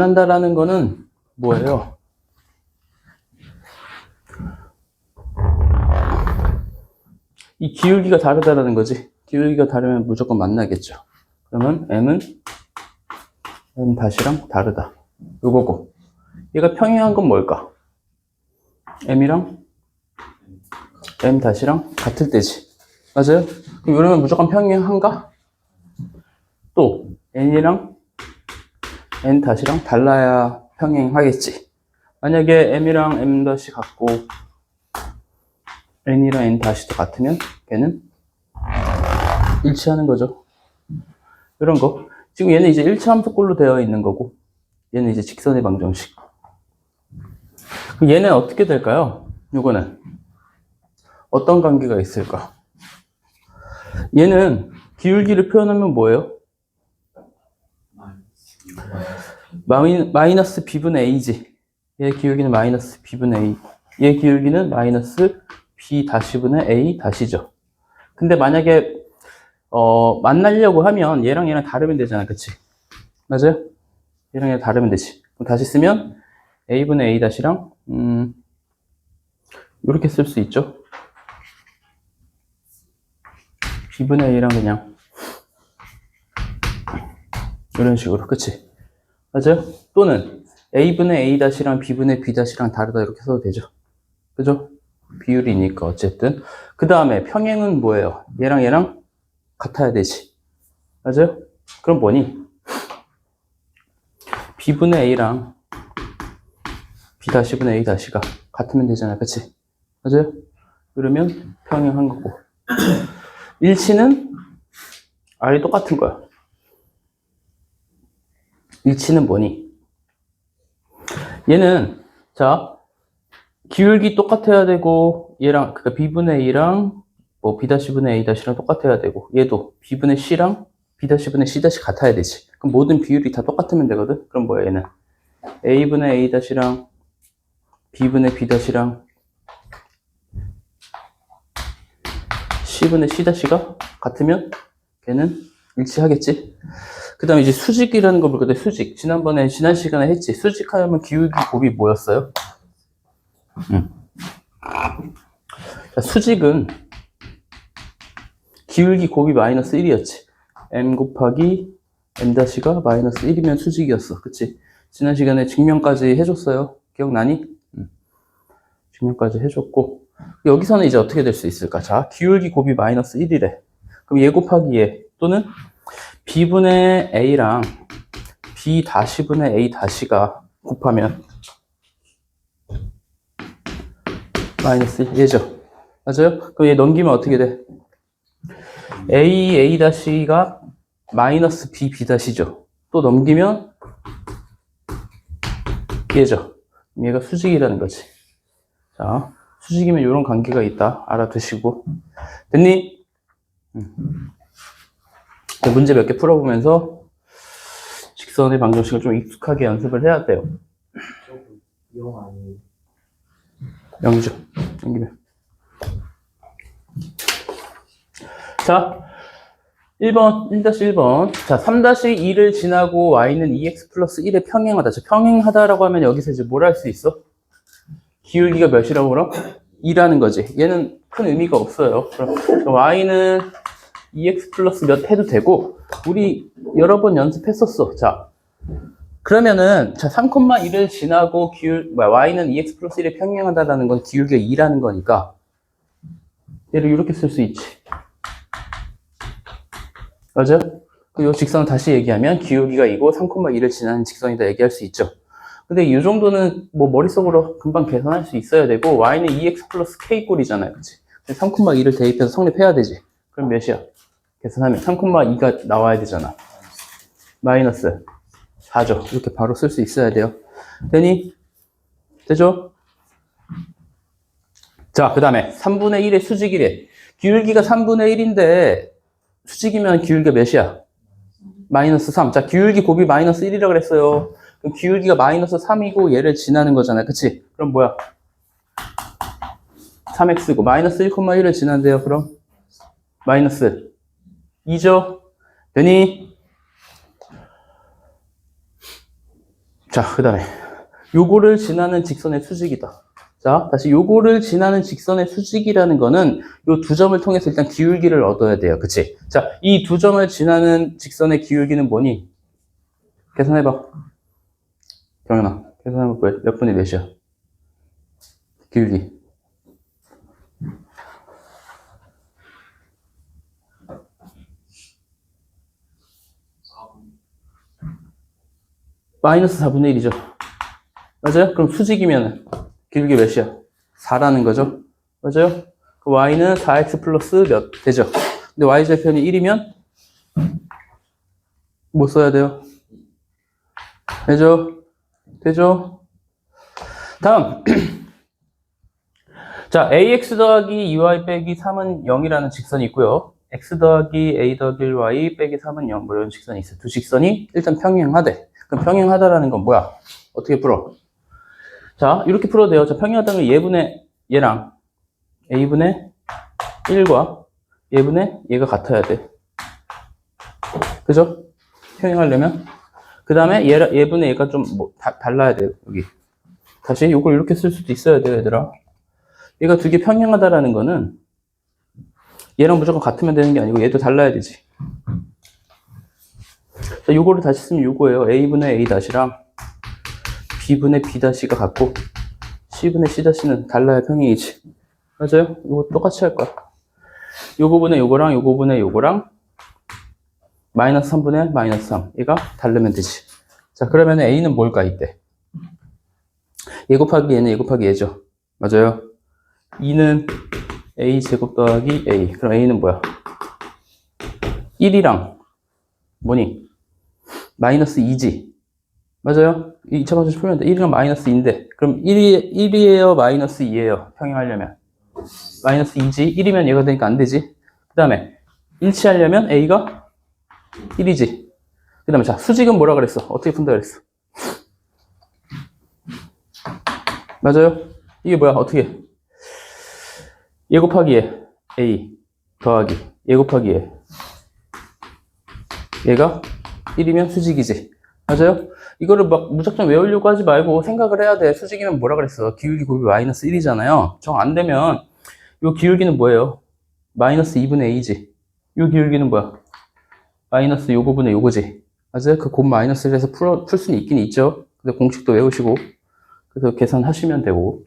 한다라는 거는 뭐예요? 이 기울기가 다르다라는 거지. 기울기가 다르면 무조건 만나겠죠. 그러면 m은 m 다시랑 다르다. 요거고. 얘가 평행한 건 뭘까? m이랑 m 다시랑 같을 때지. 맞아요? 그럼 이러면 무조건 평행한가? 또 n이랑 n 다시랑 달라야 평행하겠지. 만약에 m이랑 m 다시 같고 n이랑 n 다시도 같으면 걔는 일치하는 거죠. 이런 거. 지금 얘는 이제 일치함수꼴로 되어 있는 거고 얘는 이제 직선의 방정식. 그럼 얘는 어떻게 될까요? 요거는 어떤 관계가 있을까? 얘는 기울기를 표현하면 뭐예요? 마이너스 b분의 a지. 얘 기울기는 마이너스 b분의 a. 얘 기울기는 마이너스 b 다시분의 a 다시죠. 근데 만약에 만나려고 하면 얘랑 얘랑 다르면 되잖아. 그치? 맞아요? 얘랑 얘랑 다르면 되지. 그럼 다시 쓰면 a분의 a 다시랑 이렇게 쓸 수 있죠. b분의 a랑 그냥 이런 식으로. 그치? 맞아요? 또는 a분의 a 다시랑 b분의 b 다시랑 다르다 이렇게 써도 되죠. 그죠? 비율이니까 어쨌든. 그 다음에 평행은 뭐예요? 얘랑 얘랑 같아야 되지. 맞아요? 그럼 뭐니? b분의 a랑 b 다시분의 a 다시가 같으면 되잖아. 그치? 맞아요? 그러면 평행한 거고. 일치는 아예 똑같은 거야. 일치는 뭐니? 얘는 자 기울기 똑같아야 되고 얘랑 그러니까 b분의 a랑 뭐 b-분의 a-랑 똑같아야 되고 얘도 b분의 c랑 b-분의 c- 같아야 되지. 그럼 모든 비율이 다 똑같으면 되거든. 그럼 뭐야 얘는 a분의 a-랑 b분의 b-랑 c분의 c-가 같으면 걔는 일치하겠지. 그 다음에 이제 수직이라는 걸 볼 건데 수직. 지난 시간에 했지. 수직하면 기울기 곱이 뭐였어요? 자, 수직은 기울기 곱이 마이너스 1이었지. m 곱하기 m-가 마이너스 1이면 수직이었어. 그치? 지난 시간에 증명까지 해줬어요. 기억나니? 증명까지 해줬고. 여기서는 이제 어떻게 될 수 있을까? 자, 기울기 곱이 마이너스 1이래. 그럼 얘 곱하기 얘 또는 b분의 a랑 b-분의 a-가 곱하면 마이너스 1, 얘죠. 맞아요? 그럼 얘 넘기면 어떻게 돼? a-가 마이너스 b-죠. 또 넘기면 얘죠. 얘가 수직이라는 거지. 자, 수직이면 이런 관계가 있다. 알아두시고. 됐니? 문제 몇 개 풀어보면서 직선의 방정식을 좀 익숙하게 연습을 해야 돼요. 0이죠. 넘기면. 자, 1번, 1-1번. 자, 3-2를 지나고 y는 2x 플러스 1에 평행하다. 자, 평행하다라고 하면 여기서 이제 뭘 할 수 있어? 기울기가 몇이라고 그럼? 2라는 거지. 얘는 큰 의미가 없어요. 그럼 y는 2x 플러스 몇 해도 되고, 우리 여러 번 연습했었어. 자, 그러면은, 자, 3,1을 지나고 y는 2x 플러스 1에 평행하다라는 건 기울기가 2라는 거니까, 얘를 이렇게 쓸 수 있지. 맞아요? 이 직선을 다시 얘기하면 기울기가 이고 3,1을 지나는 직선이다 얘기할 수 있죠. 근데 이 정도는 뭐 머릿속으로 금방 계산할 수 있어야 되고 y는 2x 플러스 k 꼴이잖아요. 그치? 3,2를 대입해서 성립해야 되지. 그럼 몇이야? 계산하면 3,2가 나와야 되잖아. 마이너스 4죠. 이렇게 바로 쓸 수 있어야 돼요. 되니? 되죠? 자, 그 다음에 3분의 1의 수직이래. 기울기가 3분의 1인데 수직이면 기울기가 몇이야? 마이너스 3. 자, 기울기 곱이 마이너스 1이라고 그랬어요. 그럼 기울기가 마이너스 3이고 얘를 지나는 거잖아요. 그치? 그럼 뭐야? 3x고 마이너스 1,1을 지난대요. 그럼 마이너스 2죠? 되니? 자, 그 다음에 요거를 지나는 직선의 수직이다. 자, 다시 요거를 지나는 직선의 수직이라는 거는 요 두 점을 통해서 일단 기울기를 얻어야 돼요. 그치? 자, 이 두 점을 지나는 직선의 기울기는 뭐니? 계산해봐. 경현아, 계산해봐. 몇 분의 몇이야? 기울기. 마이너스 4분의 1이죠. 맞아요? 그럼 수직이면 기울기 몇이야? 4라는 거죠. 맞아요? 그 y는 4x 플러스 몇 되죠? 근데 y절편이 1이면 뭐 써야 돼요? 되죠? 되죠? 다음. 자, ax 더하기 2y 빼기 3은 0이라는 직선이 있고요. x 더하기 a 더하기 1y 빼기 3은 0, 뭐 이런 직선이 있어요. 두 직선이 일단 평행하대. 그럼 평행하다라는 건 뭐야? 어떻게 풀어? 자, 이렇게 풀어도 돼요. 자, 평행하다는 건 얘분의 얘랑 a분의 1과 얘분의 얘가 같아야 돼. 그죠? 평행하려면. 그 다음에 얘분의 얘가 좀 뭐 달라야 돼요. 여기. 다시 이걸 이렇게 쓸 수도 있어야 돼요, 얘들아. 얘가 두 개 평행하다라는 거는 얘랑 무조건 같으면 되는 게 아니고 얘도 달라야 되지. 자, 요거를 다시 쓰면 요거예요. a분의 a 다시랑 b분의 b 다시가 같고 c분의 c 다시는 달라야 평행이지. 맞아요? 이거 똑같이 할 거야. 요거분의 요거랑 요거분의 요거랑 마이너스 3분의 마이너스 3 얘가 다르면 되지. 자, 그러면 a는 뭘까 이때? 얘 곱하기 얘는 얘 곱하기 얘죠. 맞아요? 2는 a 제곱 더하기 a. 그럼 a는 뭐야? 1이랑 뭐니? 마이너스 2지. 맞아요? 2차 방정식 풀면 돼. 1이랑 마이너스 2인데 그럼 1이에요? 마이너스 2에요? 평행하려면 마이너스 2지. 1이면 얘가 되니까 안 되지. 그 다음에 일치하려면 a가 1이지. 그 다음에 자, 수직은 뭐라 그랬어? 어떻게 푼다 그랬어? 맞아요? 이게 뭐야? 어떻게? 얘 곱하기 얘 a 더하기 얘 곱하기 얘 얘가 1이면 수직이지. 맞아요? 이거를 막 무작정 외우려고 하지 말고 생각을 해야 돼. 수직이면 뭐라 그랬어? 기울기 곱이 마이너스 1이잖아요. 정 안 되면 요 기울기는 뭐예요? 마이너스 2분의 a지. 요 기울기는 뭐야? 마이너스 요거분의 요거지. 맞아요? 그 곱 마이너스를 해서 풀 수는 있긴 있죠. 근데 공식도 외우시고 그래서 계산하시면 되고.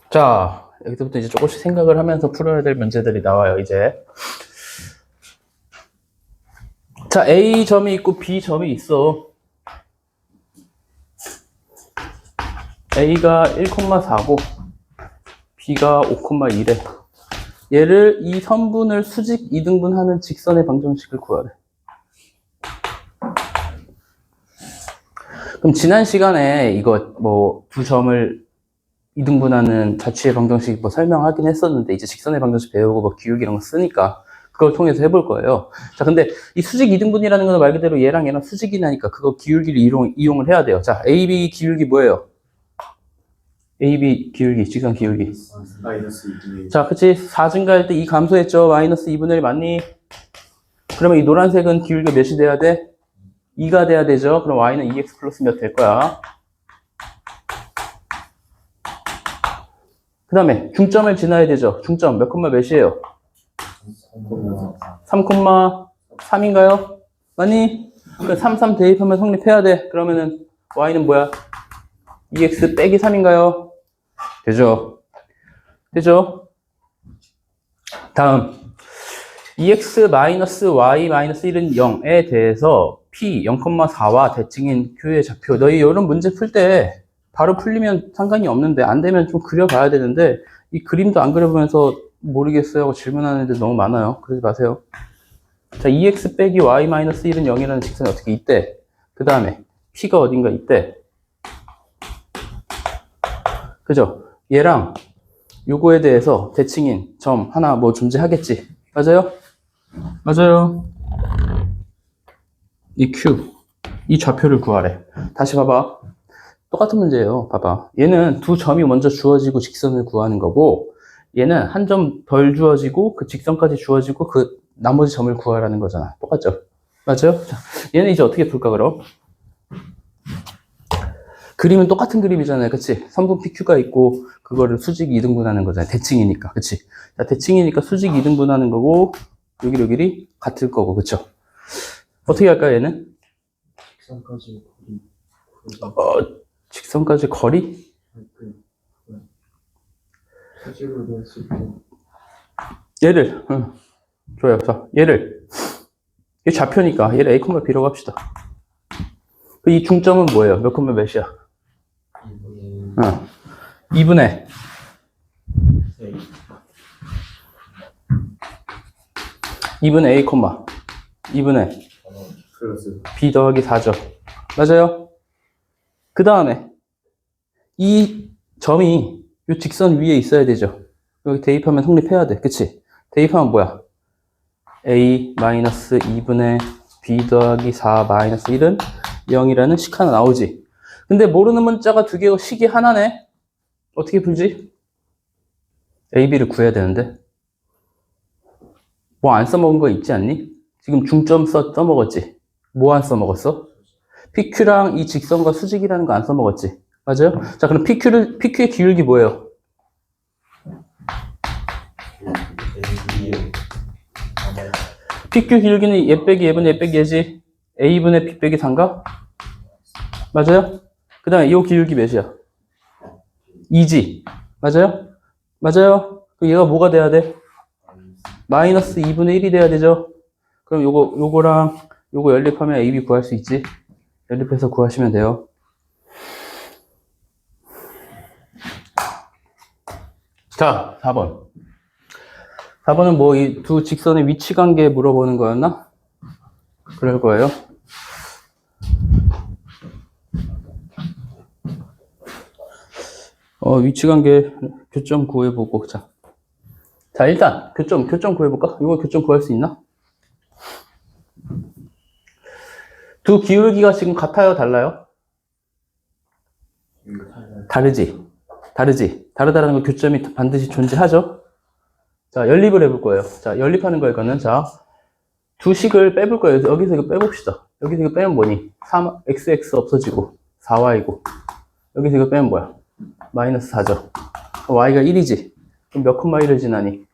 자, 여기서부터 이제 조금씩 생각을 하면서 풀어야 될 문제들이 나와요, 이제. 자, A 점이 있고 B 점이 있어. A가 1,4고 B가 5,1에. 얘를 이 선분을 수직 이등분하는 직선의 방정식을 구하래. 그럼 지난 시간에 이거 뭐 두 점을 이등분하는 자취의 방정식 뭐 설명하긴 했었는데 이제 직선의 방정식 배우고 뭐 기울기 이런 거 쓰니까 그걸 통해서 해볼 거예요. 자, 근데 이 수직 이등분이라는 건 말 그대로 얘랑 얘랑 수직이나니까 그거 기울기를 이용을 해야 돼요. 자, AB 기울기 뭐예요? AB 기울기, 직선 기울기. 마이너스 2분의 자, 그치? 4 증가할 때 이 감소했죠? 마이너스 2분의 1 맞니? 그러면 이 노란색은 기울기가 몇이 돼야 돼? 2가 돼야 되죠? 그럼 y는 2x 플러스 몇 될 거야? 그 다음에 중점을 지나야 되죠? 중점 몇 콤마 몇이에요? 3,3인가요? 맞니? 3 대입하면 성립해야 돼. 그러면은 y는 뭐야? 2x 빼기 3인가요? 되죠? 되죠? 다음 2x 마이너스 y 마이너스 1은 0에 대해서 p 0,4와 대칭인 Q의 좌표. 너희 이런 문제 풀 때 바로 풀리면 상관이 없는데 안 되면 좀 그려봐야 되는데 이 그림도 안 그려보면서 모르겠어요 하고 질문하는 애들 너무 많아요. 그러지 마세요. 자, 2x 빼기 y 마이너스 1은 0이라는 직선이 어떻게 있대? 그 다음에 p가 어딘가 있대. 그죠? 얘랑 요거에 대해서 대칭인 점 하나 뭐 존재하겠지. 맞아요? 맞아요. 이 Q, 이 좌표를 구하래. 다시 봐봐. 똑같은 문제예요. 봐봐. 얘는 두 점이 먼저 주어지고 직선을 구하는 거고 얘는 한 점 덜 주어지고 그 직선까지 주어지고 그 나머지 점을 구하라는 거잖아. 똑같죠? 맞아요? 자, 얘는 이제 어떻게 풀까, 그럼? 그림은 똑같은 그림이잖아요. 그치? 선분 PQ가 있고, 그거를 수직 2등분하는 거잖아요. 대칭이니까. 그치? 자, 대칭이니까 수직 2등분하는 거고, 여기 같을 거고, 그쵸? 어떻게 할까요, 얘는? 직선까지 직선까지 거리? 수직으로 낼 수 있게. 얘를, 좋아요. 자, 얘를. 이게 좌표니까, 얘를 A, B라고 합시다. 이 중점은 뭐예요? 몇 콤마 몇이야? 2분의 2분의 A, 2분의 플러스 B 더하기 4죠. 맞아요? 그 다음에 이 점이 이 직선 위에 있어야 되죠. 여기 대입하면 성립해야 돼. 그치? 대입하면 뭐야? A 마이너스 2분의 B 더하기 4 마이너스 1은 0이라는 식 하나 나오지. 근데 모르는 문자가 두 개고 식이 하나네? 어떻게 풀지? A, B를 구해야 되는데. 뭐 안 써먹은 거 있지 않니? 지금 중점 써먹었지? 뭐 안 써먹었어? PQ랑 이 직선과 수직이라는 거 안 써먹었지? 맞아요? 자, 그럼 PQ의 기울기 뭐예요? PQ 기울기는 얘 빼기 얘분의 얘 빼기 얘지? A분의 B 빼기 3가? 맞아요? 그 다음에 이 기울기 몇이야? 2지? 맞아요? 맞아요? 그럼 얘가 뭐가 돼야 돼? 마이너스 2분의 1이 돼야 되죠? 그럼 요거랑 요거 연립하면 AB 구할 수 있지? 연립해서 구하시면 돼요. 자, 4번. 4번은 뭐 이 두 직선의 위치 관계 물어보는 거였나? 그럴 거예요. 위치 관계 교점 구해보고. 자, 일단 교점 구해볼까? 이거 교점 구할 수 있나? 두 기울기가 지금 같아요, 달라요? 다르지? 다르다라는 거 교점이 반드시 존재하죠? 자, 연립을 해볼 거예요. 자, 연립하는 거 이거는. 자, 두 식을 빼볼 거예요. 여기서 이거 빼봅시다. 여기서 이거 빼면 뭐니? 3xx 없어지고 4y고. 여기서 이거 빼면 뭐야? 마이너스 4죠. y가 1이지. 그럼 몇 콤마 1을 지나니?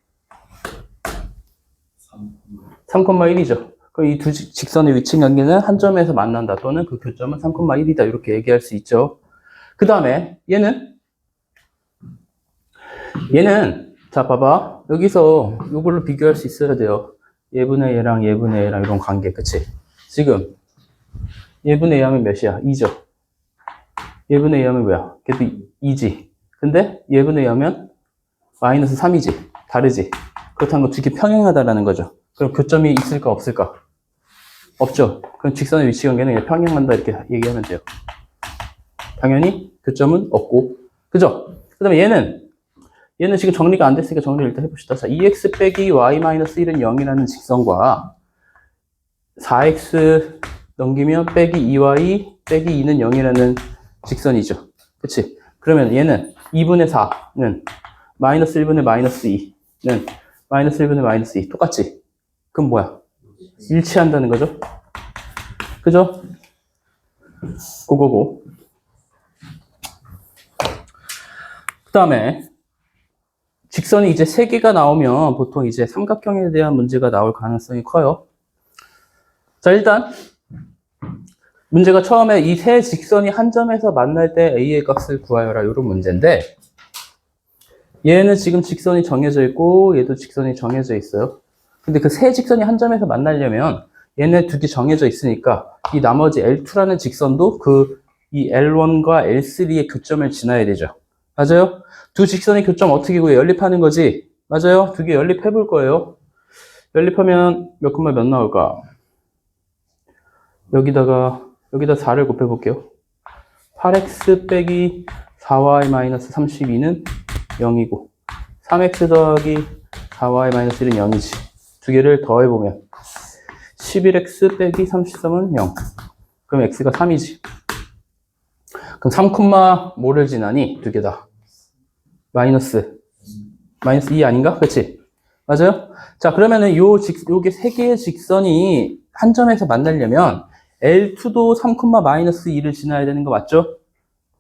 3,1이죠. 그럼 이 두 직선의 위치 관계는 한 점에서 만난다. 또는 그 교점은 3,1이다. 이렇게 얘기할 수 있죠. 그 다음에 얘는 자, 봐봐. 여기서 이걸로 비교할 수 있어야 돼요. 얘분의 얘랑 얘분의 얘랑 이런 관계. 그치? 지금 얘분의 얘 하면 몇이야? 2죠. 얘분의 얘 하면 뭐야? 걔도 2지. 근데 얘분의 얘 하면 마이너스 3이지. 다르지. 그렇다는 거 두 개 평행하다라는 거죠. 그럼 교점이 있을까 없을까? 없죠. 그럼 직선의 위치 관계는 그냥 평행한다 이렇게 얘기하면 돼요. 당연히 교점은 없고. 그죠? 그 다음에 얘는 지금 정리가 안 됐으니까 정리를 일단 해봅시다. 자, 2x 빼기 y-1은 0이라는 직선과 4x 넘기면 빼기 2y 빼기 2는 0이라는 직선이죠. 그치? 그러면 얘는 2분의 4는 마이너스 1분의 마이너스 2는 마이너스 1분의 마이너스 2 똑같지? 그럼 뭐야? 일치한다는 거죠? 그죠? 그거고. 그 다음에 직선이 이제 3개가 나오면 보통 이제 삼각형에 대한 문제가 나올 가능성이 커요. 자, 일단 문제가 처음에 이 세 직선이 한 점에서 만날 때 A의 값을 구하여라 이런 문제인데 얘는 지금 직선이 정해져 있고 얘도 직선이 정해져 있어요. 근데 그 세 직선이 한 점에서 만나려면 얘네 두 개 정해져 있으니까 이 나머지 L2라는 직선도 이 L1과 L3의 교점을 지나야 되죠. 맞아요? 두 직선의 교점 어떻게 구해? 연립하는 거지? 맞아요? 두 개 연립해 볼 거예요. 연립하면 몇 콤마 몇 나올까? 여기다 4를 곱해 볼게요. 8x 빼기 4y 마이너스 32는 0이고 3x 더하기 4y 마이너스 1은 0이지. 두 개를 더해보면 11x 빼기 33은 0. 그럼 x가 3이지. 그럼 3, 뭐를 지나니? 두 개 다. 마이너스 2 아닌가? 그치? 맞아요? 자, 그러면은 요게 세 개의 직선이 한 점에서 만나려면 L2도 3,-2를 지나야 되는 거 맞죠?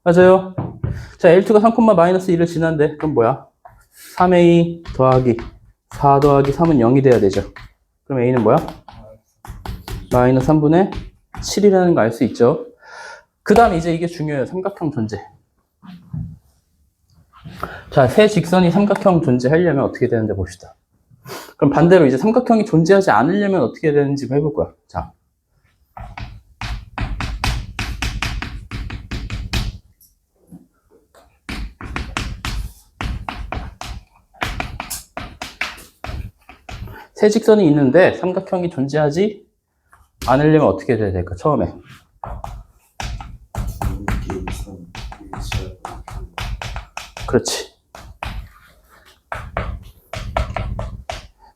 맞아요. 자, L2가 3,-2를 지난데 그럼 뭐야? 3A 더하기 4 더하기 3은 0이 돼야 되죠. 그럼 A는 뭐야? 마이너스 3분의 7이라는 거 알 수 있죠. 그 다음 이제 이게 중요해요. 삼각형 존재. 자, 세 직선이 삼각형 존재하려면 어떻게 되는지 봅시다. 그럼 반대로 이제 삼각형이 존재하지 않으려면 어떻게 되는지 해볼 거야. 자. 세 직선이 있는데 삼각형이 존재하지 않으려면 어떻게 돼야 될까? 처음에. 그렇지.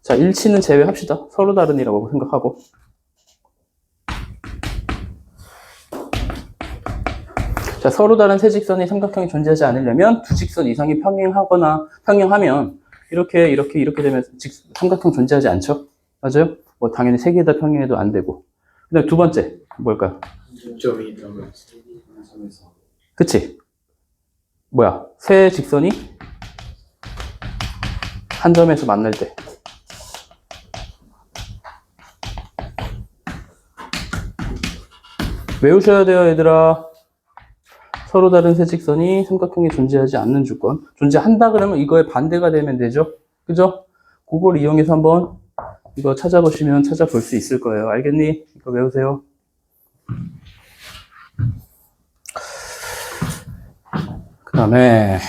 자, 일치는 제외합시다. 서로 다른이라고 생각하고. 자, 서로 다른 세 직선이 삼각형이 존재하지 않으려면 두 직선 이상이 평행하면 이렇게 되면 삼각형 존재하지 않죠? 맞아요? 뭐 당연히 세 개 다 평행해도 안 되고. 그다음 두 번째 뭘까요? 점이 있다면 점에서 그치? 뭐야? 세 직선이 한 점에서 만날 때. 외우셔야 돼요, 얘들아. 서로 다른 세 직선이 삼각형이 존재하지 않는 조건. 존재한다 그러면 이거의 반대가 되면 되죠? 그죠? 그걸 이용해서 한번 이거 찾아보시면 찾아볼 수 있을 거예요. 알겠니? 이거 외우세요. 그 다음에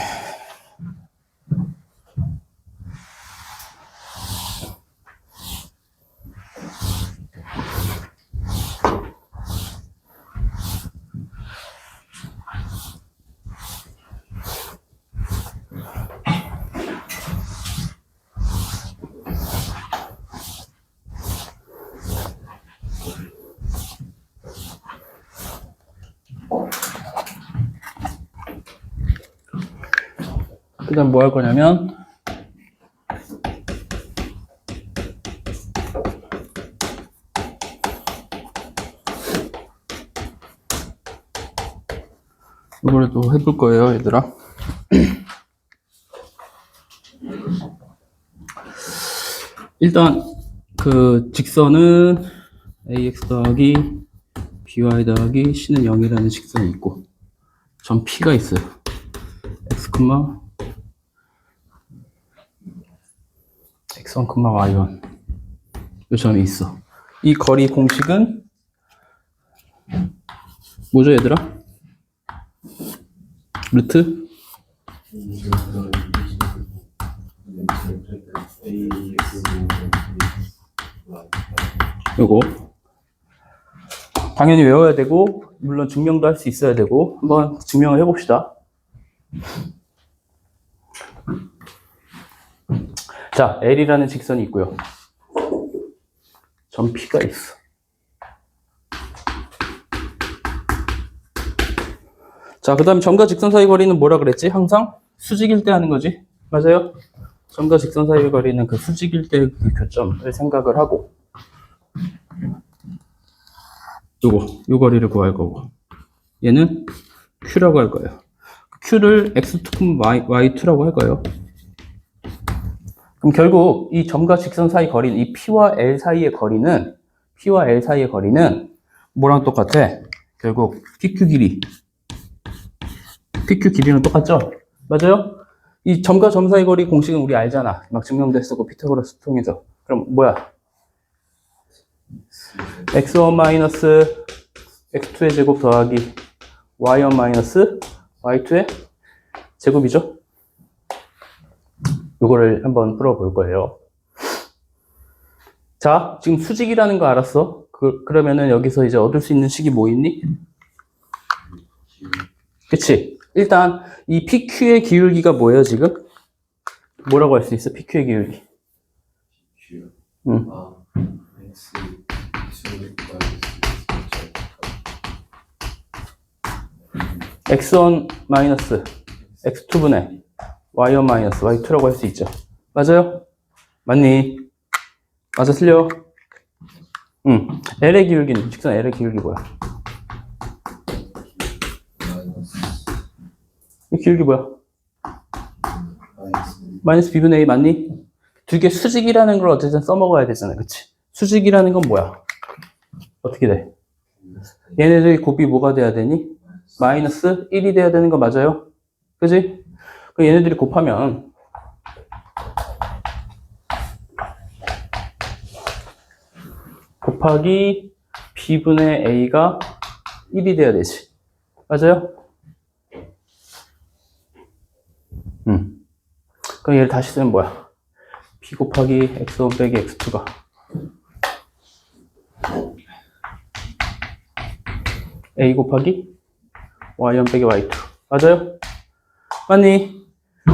그 다음 뭐 할 거냐면 이걸 또 해볼 거예요, 얘들아. 일단 그 직선은 ax 더하기 by 더하기 c는 0이라는 직선이 있고 점 p가 있어요. x, x1, y1 이 점이 있어. 이 거리 공식은 뭐죠, 얘들아? 루트 요거 당연히 외워야 되고 물론 증명도 할 수 있어야 되고 한번 증명을 해봅시다. 자, L이라는 직선이 있고요. 점 P가 있어. 자, 그 다음 점과 직선 사이 거리는 뭐라 그랬지? 항상 수직일 때 하는 거지. 맞아요? 점과 직선 사이 거리는 그 수직일 때 그 교점을 생각을 하고 요 거리를 구할 거고 얘는 Q라고 할 거예요. Q를 X2, Y2라고 할 거예요. 그럼 결국 이 점과 직선 사이 거리는 이 P와 L 사이의 거리는 뭐랑 똑같아? 결국 PQ 길이는 똑같죠? 맞아요? 이 점과 점 사이 거리 공식은 우리 알잖아. 막 증명도 했었고 피타고라스 통해서. 그럼 뭐야? x1 마이너스 x2의 제곱 더하기 y1 마이너스 y2의 제곱이죠? 요거를 한번 풀어볼 거예요. 자, 지금 수직이라는 거 알았어? 그러면은 여기서 이제 얻을 수 있는 식이 뭐 있니? 그치? 일단 이 PQ의 기울기가 뭐예요, 지금? 뭐라고 할 수 있어? PQ의 기울기. x1 마이너스 x2분의 y1 마이너스 y2라고 할 수 있죠. 맞아요? 맞니? 맞아, 틀려? L의 기울기는, 직선 L의 기울기 뭐야? 이 기울기 뭐야? 마이너스 B분의 A 맞니? 두 개 수직이라는 걸 어쨌든 써먹어야 되잖아. 그치? 수직이라는 건 뭐야? 어떻게 돼? 얘네들이 곱이 뭐가 돼야 되니? 마이너스 1이 돼야 되는 거 맞아요? 그지? 그 얘네들이 곱하면 곱하기 B분의 A가 1이 돼야 되지. 맞아요? 그럼 얘를 다시 쓰면 뭐야? B 곱하기 X1 빼기 X2가 A 곱하기 Y1 빼기 Y2. 맞아요? 맞니?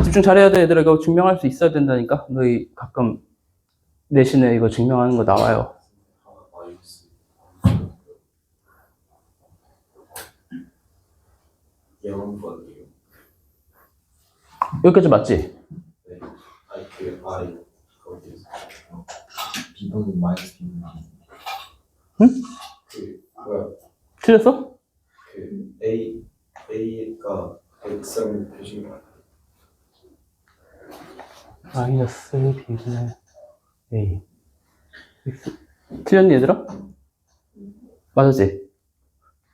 집중 잘해야 돼, 얘들아. 이거 증명할 수 있어야 된다니까? 너희 가끔 내신에 이거 증명하는 거 나와요. 영원권이요. 여기까지 맞지? 네. 아니 그 말이 거기서 B분은 마이너스 B분은 응? 그 뭐야 틀렸어? 그 A가 X랑 표시인 거 같아. 마이너스 B분의 A. 틀렸니, 얘들아? 맞았지?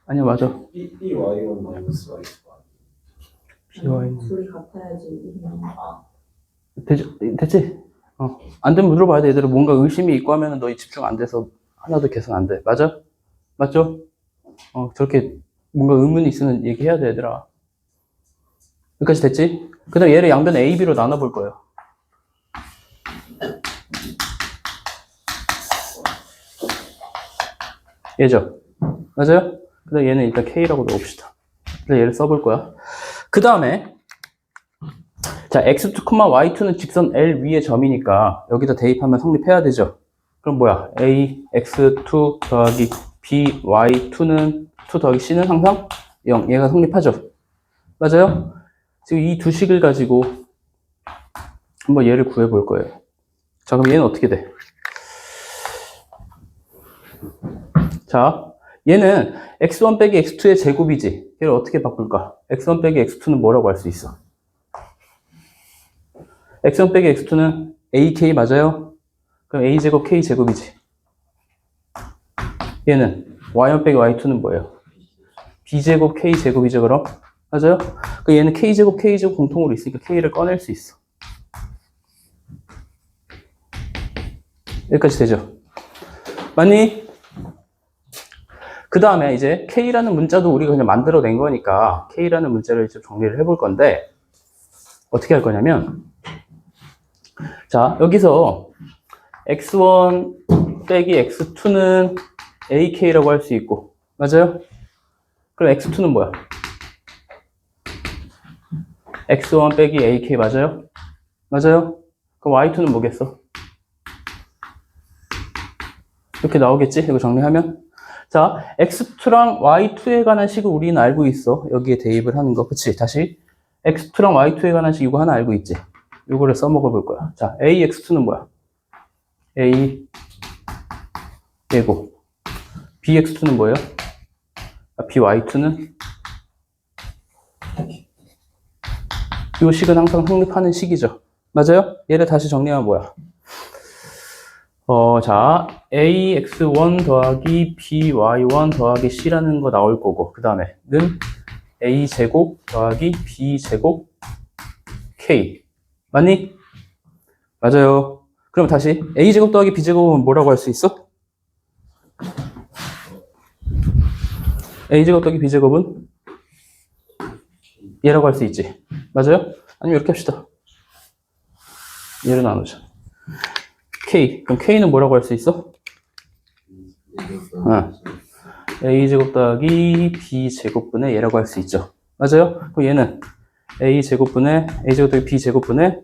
아니야, 맞아. BY1 마이너스 Y2. BY는. 둘이 같아야지. 됐지? 안 되면 물어봐야 돼, 얘들아. 뭔가 의심이 있고 하면은 너희 집중 안 돼서 하나도 개선 안 돼. 맞아? 맞죠? 저렇게 뭔가 의문이 있으면 얘기해야 돼, 얘들아. 여기까지 됐지? 그 다음 얘를 양변 A, B로 나눠볼 거예요. 얘죠? 맞아요? 그 다음 얘는 일단 K라고 넣읍시다. 그래서 얘를 써볼 거야. 그 다음에 자, x2, y2는 직선 L 위의 점이니까 여기다 대입하면 성립해야 되죠. 그럼 뭐야? a, x2 더하기 b, y2는 2 더하기 c는 항상 0. 얘가 성립하죠. 맞아요? 지금 이 두 식을 가지고 한번 얘를 구해볼 거예요. 자, 그럼 얘는 어떻게 돼? 자, 얘는 x1 빼기 x2의 제곱이지. 얘를 어떻게 바꿀까? x1 빼기 x2는 뭐라고 할 수 있어? x1 빼기 x2는 ak 맞아요? 그럼 a제곱 k제곱이지. 얘는 y1 빼기 y2는 뭐예요? b제곱 k제곱이죠, 그럼? 맞아요? 그 얘는 k제곱 k제곱 공통으로 있으니까 k를 꺼낼 수 있어. 여기까지 되죠? 맞니? 그 다음에 이제 K라는 문자도 우리가 그냥 만들어낸 거니까 K라는 문자를 이제 정리를 해볼 건데 어떻게 할 거냐면 자, 여기서 X1 빼기 X2는 AK라고 할 수 있고 맞아요? 그럼 X2는 뭐야? X1 빼기 AK 맞아요? 맞아요? 그럼 Y2는 뭐겠어? 이렇게 나오겠지? 이거 정리하면 자, x2랑 y2에 관한 식을 우리는 알고 있어. 여기에 대입을 하는 거. 그치? 다시. x2랑 y2에 관한 식 이거 하나 알고 있지? 이거를 써먹어 볼 거야. 자, ax2는 뭐야? a 제곱. bx2는 뭐예요? by2는? 이 식은 항상 성립하는 식이죠. 맞아요? 얘를 다시 정리하면 뭐야? 자, ax1 더하기 by1 더하기 c라는 거 나올 거고, 그 다음에 는 a제곱 더하기 b제곱 k. 맞니? 맞아요. 그럼 다시 a제곱 더하기 b제곱은 뭐라고 할 수 있어? a제곱 더하기 b제곱은 얘라고 할 수 있지. 맞아요? 아니면 이렇게 합시다. 얘를 나누자. K. 그럼 K는 뭐라고 할 수 있어? A제곱 더하기 B제곱분의 얘라고 할 수 있죠. 맞아요? 그럼 얘는 A제곱분의 A제곱 더하기 B제곱분의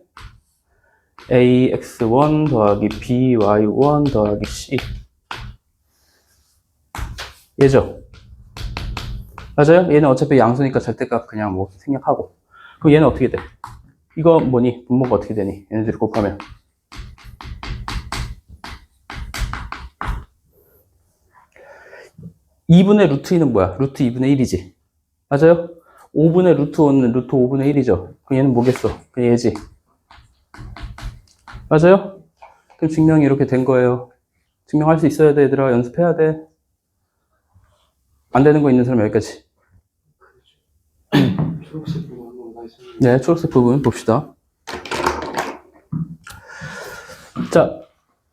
AX1 더하기 BY1 더하기 C. 얘죠? 맞아요? 얘는 어차피 양수니까 절대값 그냥 뭐 생략하고. 그럼 얘는 어떻게 돼? 이거 뭐니? 분모가 어떻게 되니? 얘네들이 곱하면. 2분의 루트 2는 뭐야? 루트 2분의 1이지. 맞아요? 5분의 루트 5는 루트 5분의 1이죠. 그럼 얘는 뭐겠어? 그냥 얘지. 맞아요? 그럼 증명이 이렇게 된 거예요. 증명할 수 있어야 돼, 얘들아. 연습해야 돼. 안 되는 거 있는 사람 여기까지. 초록색 부분 한번 다시 설명해. 네, 초록색 부분 봅시다. 자,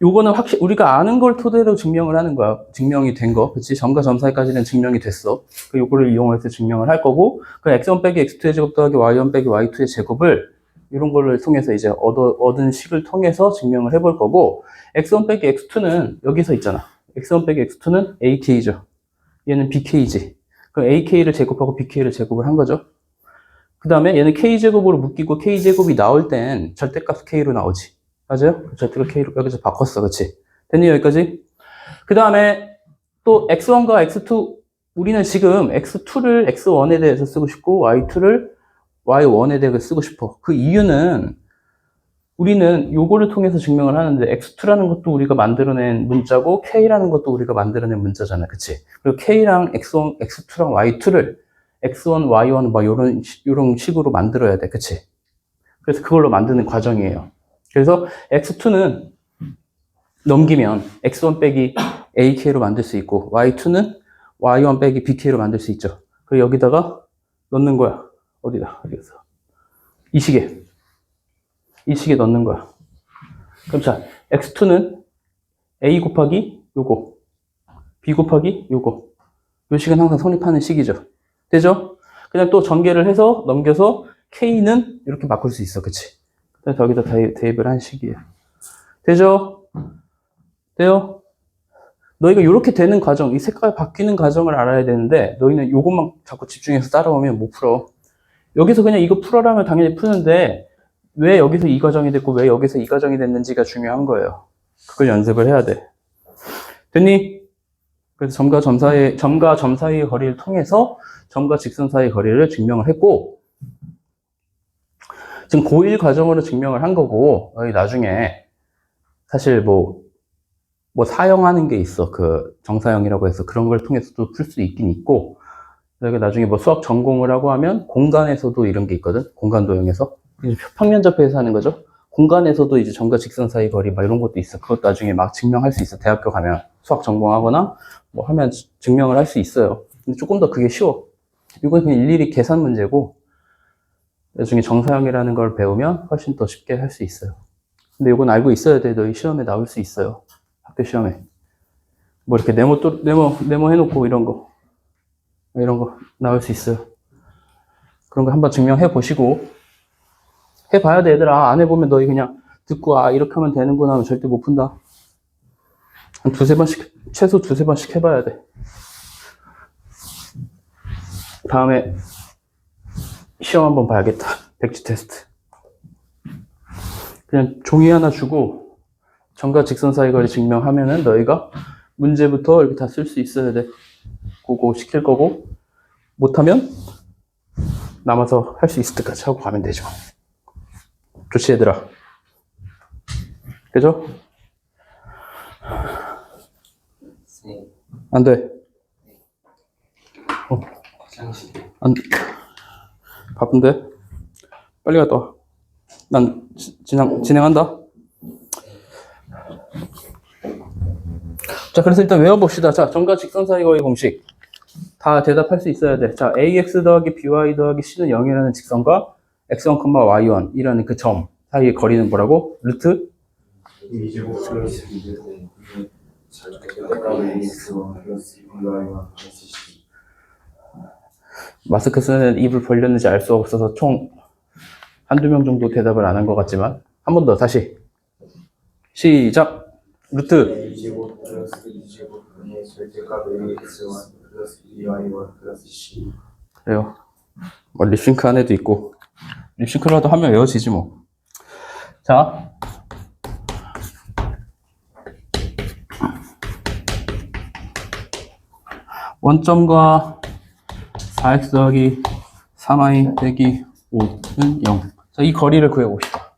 요거는 확실히 우리가 아는 걸 토대로 증명을 하는 거야. 증명이 된 거. 그치? 점과 점 사이까지는 증명이 됐어. 그 요거를 이용해서 증명을 할 거고, 그 x1 빼기 x2의 제곱 더하기 y1 빼기 y2의 제곱을 이런 거를 통해서 이제 얻은 식을 통해서 증명을 해볼 거고, x1 빼기 x2는 여기서 있잖아. x1 빼기 x2는 ak죠. 얘는 bk지. 그럼 ak를 제곱하고 bk를 제곱을 한 거죠. 그 다음에 얘는 k제곱으로 묶이고 k제곱이 나올 땐 절대값 k로 나오지. 맞아요? 절대값 k로 여기서 바꿨어. 그치? 됐니? 여기까지? 그 다음에 또 x1과 x2 우리는 지금 x2를 x1에 대해서 쓰고 싶고 y2를 y1에 대해서 쓰고 싶어. 그 이유는 우리는 요거를 통해서 증명을 하는데 x2라는 것도 우리가 만들어낸 문자고 k라는 것도 우리가 만들어낸 문자잖아. 그치? 그리고 k랑 x1, x2랑 y2를 x1, y1 막 요런 식으로 만들어야 돼. 그치? 그래서 그걸로 만드는 과정이에요. 그래서 x2는 넘기면 x1 빼기 ak로 만들 수 있고 y2는 y1 빼기 bk로 만들 수 있죠. 그리고 여기다가 넣는 거야. 어디다? 여기서. 이 시계 넣는 거야. 그럼 자, x2는 a 곱하기 요거, b 곱하기 요거. 요 식은 항상 성립하는 식이죠. 되죠? 그냥 또 전개를 해서 넘겨서 k는 이렇게 바꿀 수 있어. 그치? 그래서 여기다 대입을 한 식이에요. 되죠? 돼요? 너희가 이렇게 되는 과정, 이 색깔 바뀌는 과정을 알아야 되는데 너희는 이것만 자꾸 집중해서 따라오면 못 풀어. 여기서 그냥 이거 풀어라면 당연히 푸는데 왜 여기서 이 과정이 됐고 왜 여기서 이 과정이 됐는지가 중요한 거예요. 그걸 연습을 해야 돼. 됐니? 그래서 점과 점 사이의 거리를 통해서 점과 직선 사이의 거리를 증명을 했고 지금 고1 과정으로 증명을 한 거고 너희 나중에 사실 뭐 사용하는 게 있어. 그 정사형이라고 해서 그런 걸 통해서도 풀 수 있긴 있고 너희가 나중에 뭐 수학 전공을 하고 하면 공간에서도 이런 게 있거든. 공간 도형에서 평면접해서 하는 거죠. 공간에서도 이제 점과 직선 사이 거리 막 이런 것도 있어. 그것도 나중에 막 증명할 수 있어. 대학교 가면 수학 전공하거나 뭐 하면 증명을 할 수 있어요. 근데 조금 더 그게 쉬워. 이건 그냥 일일이 계산 문제고 나중에 정사형이라는 걸 배우면 훨씬 더 쉽게 할 수 있어요. 근데 이건 알고 있어야 돼. 너희 시험에 나올 수 있어요. 학교 시험에. 뭐 이렇게 네모 해놓고 이런 거 나올 수 있어요. 그런 거 한번 증명해 보시고 해봐야 돼. 얘들아. 안 해보면 너희 그냥 듣고 이렇게 하면 되는구나 하면 절대 못 푼다. 한 두세 번씩, 최소 두세 번씩 해봐야 돼. 다음에 시험 한번 봐야겠다. 백지 테스트. 그냥 종이 하나 주고 점과 직선 사이 거리 증명하면은 너희가 문제부터 이렇게 다 쓸 수 있어야 돼. 그거 시킬 거고 못하면 남아서 할 수 있을 때까지 하고 가면 되죠. 좋지 얘들아. 그죠? 안 돼. 화장실. 바쁜데? 빨리 갔다 와. 난 진행한다. 자, 그래서 일단 외워봅시다. 자, 점과 직선 사이 거리 공식. 다 대답할 수 있어야 돼. 자, ax 더하기 by 더하기 c는 0이라는 직선과 x1, y1이라는 그 점 사이의 거리는 뭐라고? 루트? 2제곱 플러스 2제곱 절대값 ax1 플러스 by1 플러스 c. 마스크 쓰는 입을 벌렸는지 알 수 없어서 총 한두 명 정도 대답을 안 한 것 같지만 한 번 더 다시 시작. 루트 2제곱 플러스 2제곱분의 절대값 ax1 플러스 by1 플러스 c. 그래요. 뭐 립싱크 안에도 있고 립싱크라도 하면 외워지지 뭐. 자, 원점과 4x 더하기 3y 빼기 5는 0. 자, 이 거리를 구해봅시다.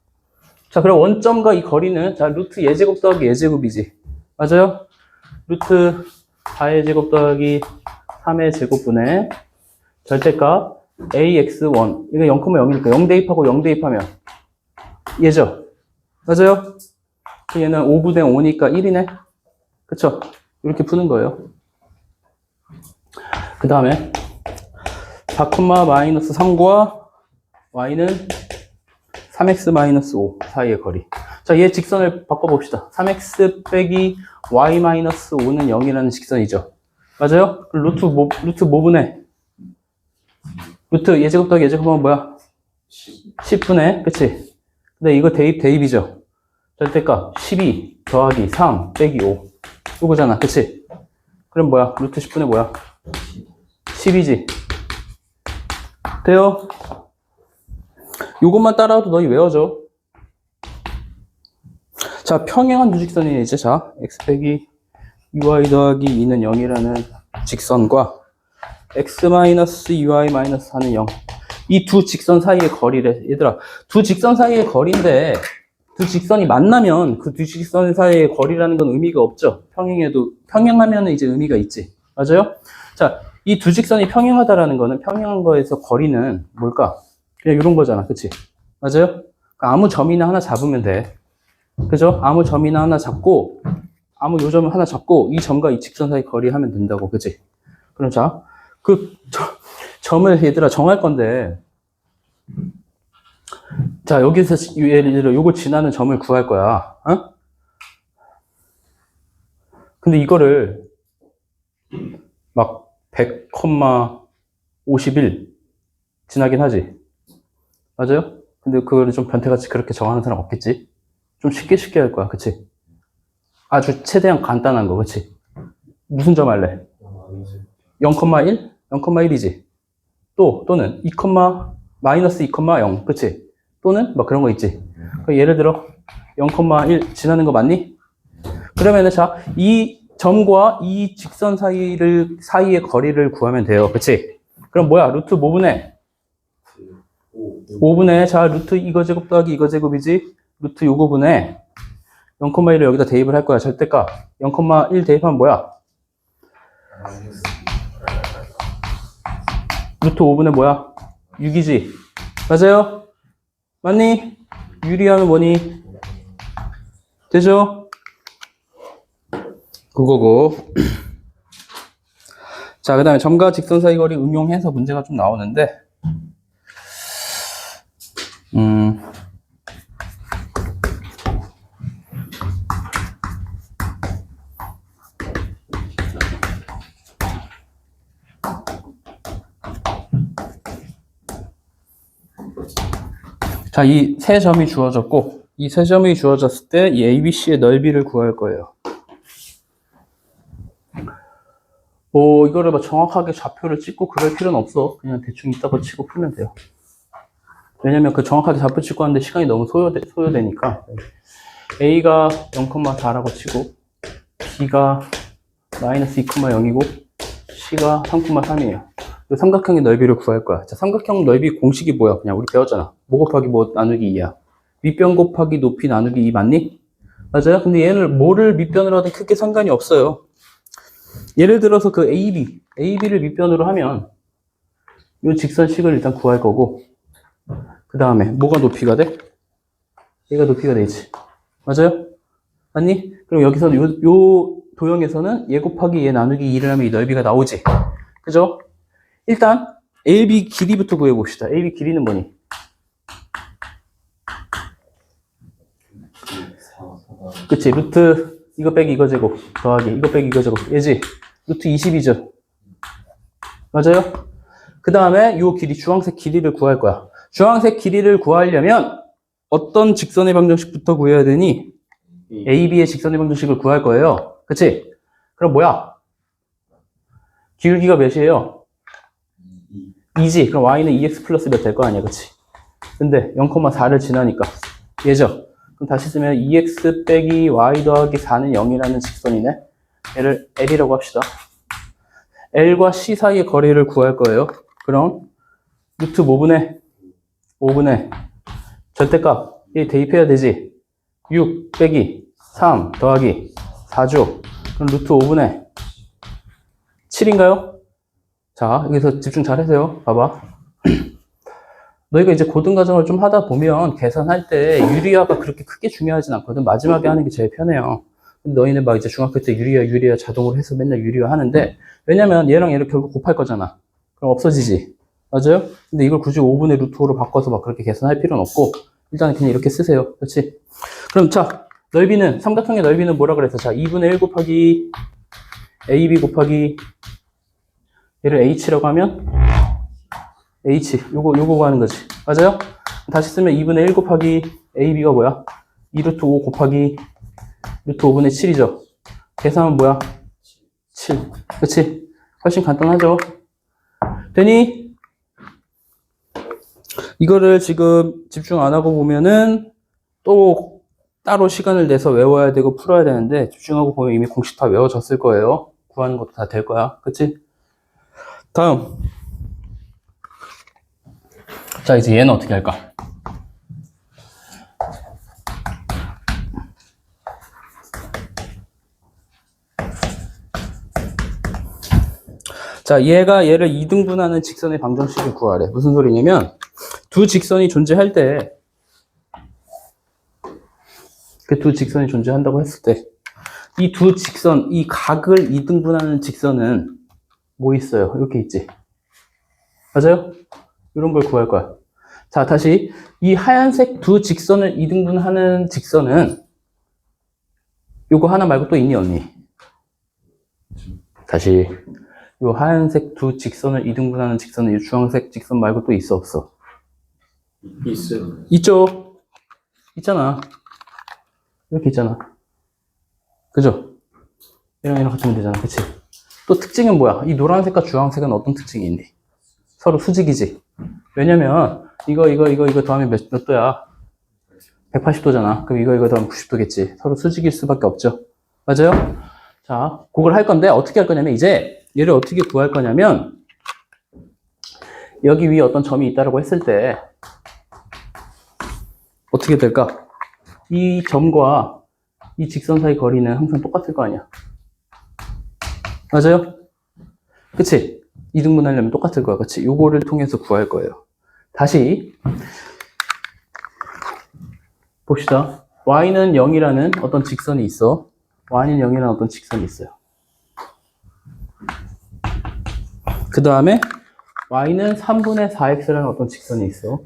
자, 그럼 원점과 이 거리는 자 루트 예제곱 더하기 예제곱이지. 맞아요? 루트 4의 제곱 더하기 3의 제곱분의 절대값 ax1 이거 0,0이니까 0 대입하고 0 대입하면 얘죠? 맞아요? 얘는 5분의 5니까 1이네? 그쵸? 이렇게 푸는 거예요. 그 다음에 4,-3과 y는 3x-5 사이의 거리. 자, 얘 직선을 바꿔봅시다. 3x 빼기 y-5는 0이라는 직선이죠. 맞아요? 그럼 루트 뭐분의? 루트 예제곱 더하기 예제곱하면 뭐야? 10분의, 그치? 근데 이거 대입이죠. 절대값 12 더하기 3 빼기 5. 이거잖아, 그치? 그럼 뭐야? 루트 10분의 뭐야? 10이지. 돼요? 요것만 따라와도 너희 외워줘. 자, 평행한 두 직선이 이제 자, x 빼기 2y 더하기 2는 0이라는 직선과 x-2y-4는 0. 이 두 직선 사이의 거리래. 얘들아, 두 직선 사이의 거리인데 두 직선이 만나면 그 두 직선 사이의 거리라는 건 의미가 없죠. 평행하면 이제 의미가 있지. 맞아요? 자, 이 두 직선이 평행하다라는 거는 평행한 거에서 거리는 뭘까? 그냥 이런 거잖아. 그치? 맞아요? 그러니까 아무 점이나 하나 잡으면 돼. 그죠? 아무 점이나 하나 잡고, 아무 요점을 하나 잡고, 이 점과 이 직선 사이 거리 하면 된다고. 그치? 그럼 자, 점을 얘들아 정할 건데, 자, 여기서 예를 들어 요거 지나는 점을 구할 거야. 어? 근데 이거를 막 100,51 지나긴 하지. 맞아요? 근데 그거를 좀 변태같이 그렇게 정하는 사람 없겠지? 좀 쉽게 할 거야. 그치? 아주 최대한 간단한 거. 그치? 무슨 점 할래? 0,1? 0,1이지. 또는 2,-2,0. 그치? 또는 막 그런 거 있지. 예를 들어 0,1 지나는 거 맞니? 그러면은 자, 이 점과 이 직선 사이의 거리를 구하면 돼요. 그치? 그럼 뭐야? 루트 뭐분의? 5분의 자, 루트 이거 제곱 더하기 이거 제곱이지? 루트 요거분의 0,1을 여기다 대입을 할 거야. 절대값 0,1 대입하면 뭐야? 루트 5분의 뭐야? 6이지? 맞아요? 맞니? 유리하면 뭐니? 되죠? 그거고. 자, 그 다음에 점과 직선 사이 거리 응용해서 문제가 좀 나오는데, 자, 이 세 점이 주어졌고, 이 세 점이 주어졌을 때 이 ABC의 넓이를 구할 거예요. 이거를 막 정확하게 좌표를 찍고 그럴 필요는 없어. 그냥 대충 이따가 치고 풀면 돼요. 왜냐면 그 정확하게 좌표 찍고 하는데 시간이 너무 소요되니까. A가 0,4라고 치고, B가 마이너스 2,0이고, C가 3,3이에요. 이 삼각형의 넓이를 구할 거야. 자, 삼각형 넓이 공식이 뭐야? 그냥 우리 배웠잖아. 뭐 곱하기 뭐 나누기 2야. 밑변 곱하기 높이 나누기 2 맞니? 맞아요? 근데 얘를 뭐를 밑변으로 하든 크게 상관이 없어요. 예를 들어서 그 AB를 밑변으로 하면 이 직선식을 일단 구할 거고, 그 다음에 뭐가 높이가 돼? 얘가 높이가 되지. 맞아요? 맞니? 그럼 여기서는 요 도형에서는 얘 곱하기 얘 나누기 2를 하면 이 넓이가 나오지. 그죠? 일단 AB 길이부터 구해봅시다. AB 길이는 뭐니? 그치? 루트 이거 빼기 이거 제곱 더하기 이거 빼기 이거 제곱 얘지? 루트 20이죠? 맞아요? 그 다음에 요 길이 주황색 길이를 구할 거야. 주황색 길이를 구하려면 어떤 직선의 방정식부터 구해야 되니? AB의 직선의 방정식을 구할 거예요. 그치? 그럼 뭐야? 기울기가 몇이에요? 2지. 그럼 y는 2x 플러스 몇 될 거 아니야. 그치? 근데 0,4를 지나니까 얘죠? 그럼 다시 쓰면 2x 빼기 y 더하기 4는 0이라는 직선이네. 얘를 L이라고 합시다. L과 C 사이의 거리를 구할 거예요. 그럼 루트 5분의 절대값 이 대입해야 되지. 6 빼기 3 더하기 4죠. 그럼 루트 5분의 7인가요? 자, 여기서 집중 잘 해세요. 봐봐. 너희가 이제 고등과정을 좀 하다 보면 계산할 때 유리화가 그렇게 크게 중요하진 않거든. 마지막에 하는 게 제일 편해요. 근데 너희는 막 이제 중학교 때 유리화 자동으로 해서 맨날 유리화 하는데, 왜냐면 얘랑 얘를 결국 곱할 거잖아. 그럼 없어지지. 맞아요? 근데 이걸 굳이 5분의 루트 5로 바꿔서 막 그렇게 계산할 필요는 없고, 일단 그냥 이렇게 쓰세요. 그렇지? 그럼 자, 넓이는, 삼각형의 넓이는 뭐라 그랬어? 자, 2분의 1 곱하기 AB 곱하기 얘를 H라고 하면 H, 요거 구하는 거지. 맞아요? 다시 쓰면 2분의 1 곱하기 AB가 뭐야? 2루트 5 곱하기 루트 5분의 7이죠. 계산은 뭐야? 7. 그치? 훨씬 간단하죠? 되니? 이거를 지금 집중 안 하고 보면은 또 따로 시간을 내서 외워야 되고 풀어야 되는데, 집중하고 보면 이미 공식 다 외워졌을 거예요. 구하는 것도 다 될 거야. 그치? 다음. 자, 이제 얘는 어떻게 할까? 자, 얘가 얘를 2등분하는 직선의 방정식을 구하래. 무슨 소리냐면, 두 직선이 존재할 때, 그 두 직선이 존재한다고 했을 때, 이 두 직선, 이 각을 2등분하는 직선은 뭐 있어요? 이렇게 있지. 맞아요? 이런 걸 구할 거야. 자, 다시 이 하얀색 두 직선을 2등분하는 직선은 요거 하나 말고 또 있니, 언니? 다시 요 하얀색 두 직선을 2등분하는 직선은 이 주황색 직선 말고 또 있어, 없어? 있어요. 있죠? 있잖아. 이렇게 있잖아. 그죠? 이랑 같으면 되잖아. 그치? 또 특징은 뭐야? 이 노란색과 주황색은 어떤 특징이 있니? 서로 수직이지. 왜냐면 이거 더하면 몇 도야? 180도잖아. 그럼 이거 더하면 90도겠지. 서로 수직일 수밖에 없죠. 맞아요? 자, 그걸 할 건데 어떻게 할 거냐면, 이제 얘를 어떻게 구할 거냐면, 여기 위에 어떤 점이 있다라고 했을 때 어떻게 될까? 이 점과 이 직선 사이 거리는 항상 똑같을 거 아니야. 맞아요? 그치? 2등분 하려면 똑같을 거야. 그치? 요거를 통해서 구할 거예요. 다시 봅시다. y는 0이라는 어떤 직선이 있어. y는 0이라는 어떤 직선이 있어요. 그 다음에 y는 3분의 4x라는 어떤 직선이 있어.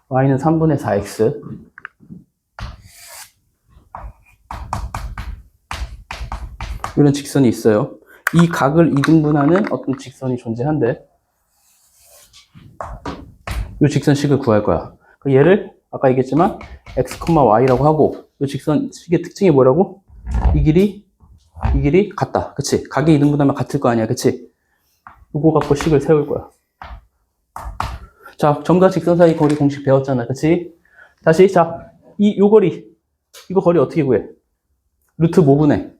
y는 3분의 4x. 이런 직선이 있어요. 이 각을 2등분하는 어떤 직선이 존재한대. 이 직선식을 구할 거야. 얘를 아까 얘기했지만 x, y라고 하고, 이 직선식의 특징이 뭐라고? 이 길이 같다. 그치? 각이 2등분하면 같을 거 아니야. 그치? 이거 갖고 식을 세울 거야. 자, 점과 직선 사이 거리 공식 배웠잖아. 그치? 다시, 자, 요 거리. 이거 거리 어떻게 구해? 루트 뭐분해?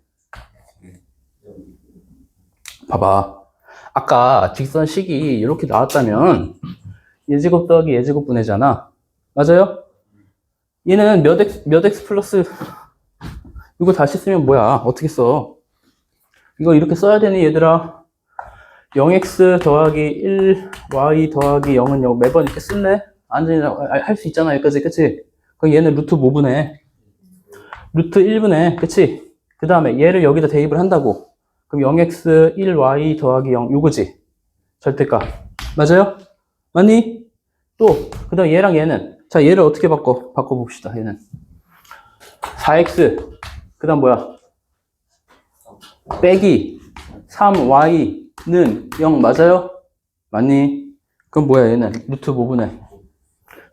봐봐. 아까 직선식이 이렇게 나왔다면 예제곱 더하기 예제곱 분해잖아. 맞아요? 얘는 몇 x 플러스, 이거 다시 쓰면 뭐야? 어떻게 써? 이거 이렇게 써야 되니, 얘들아? 0x 더하기 1y 더하기 0은 0. 매번 이렇게 쓸래? 완전히 할 수 있잖아, 여기까지. 그치? 그럼 얘는 루트 뭐분해? 루트 1분해. 그치? 그 다음에 얘를 여기다 대입을 한다고. 그럼 0x 1y 더하기 0. 요거지? 절대값. 맞아요? 맞니? 또, 그 다음 얘랑 얘는. 자, 얘를 어떻게 바꿔봅시다, 얘는. 4x. 그 다음 뭐야? 빼기 3y는 0 맞아요? 맞니? 그럼 뭐야, 얘는? 루트 5분의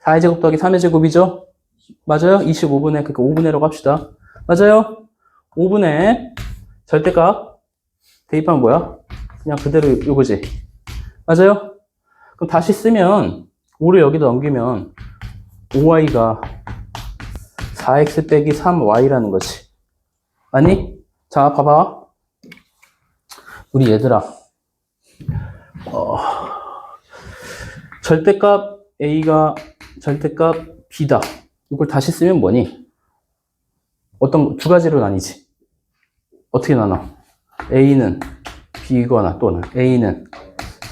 4의 제곱 더하기 3의 제곱이죠? 맞아요? 25분의, 그러니까 5분의라고 합시다. 맞아요? 5분의 절대값 대입하면 뭐야? 그냥 그대로 요거지. 맞아요? 그럼 다시 쓰면 5를 여기다 넘기면 5y가 4x 빼기 3y라는 거지. 맞니? 자, 봐봐. 우리 얘들아. 절대값 a가 절대값 b다. 이걸 다시 쓰면 뭐니? 두 가지로 나뉘지. 어떻게 나눠? a는 B거나 또는 A는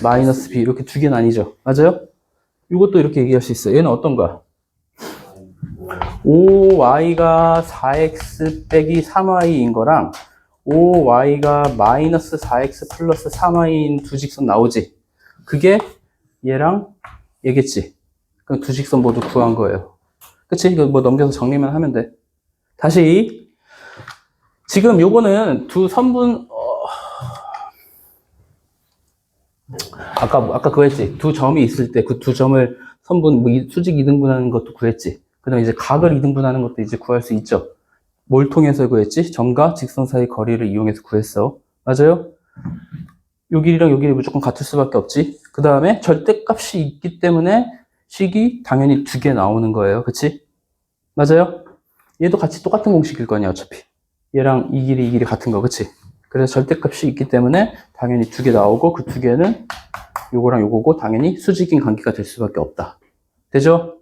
마이너스 B 이렇게 두 개는 아니죠. 맞아요? 이것도 이렇게 얘기할 수 있어요. 얘는 어떤 거야? 5y가 4x 빼기 3y인 거랑 5y가 마이너스 4x 플러스 3y인 두 직선 나오지? 그게 얘랑 얘겠지? 그럼 두 직선 모두 구한 거예요. 그치? 이거 뭐 넘겨서 정리만 하면 돼. 다시 지금 요거는 두 선분 아까 그거 했지? 두 점이 있을 때 그 두 점을 선분 뭐 수직 2등분하는 것도 구했지? 그 다음에 이제 각을 2등분하는 것도 이제 구할 수 있죠? 뭘 통해서 구했지? 점과 직선 사이 거리를 이용해서 구했어. 맞아요? 요 길이랑 요 길이 무조건 같을 수밖에 없지? 그 다음에 절대값이 있기 때문에 식이 당연히 두 개 나오는 거예요. 그치? 맞아요? 얘도 같이 똑같은 공식일 거 아니야, 어차피. 얘랑 이 길이 같은 거, 그치? 그래서 절대값이 있기 때문에 당연히 두 개 나오고 그 두 개는 요거랑 요거고 당연히 수직인 관계가 될 수밖에 없다. 되죠?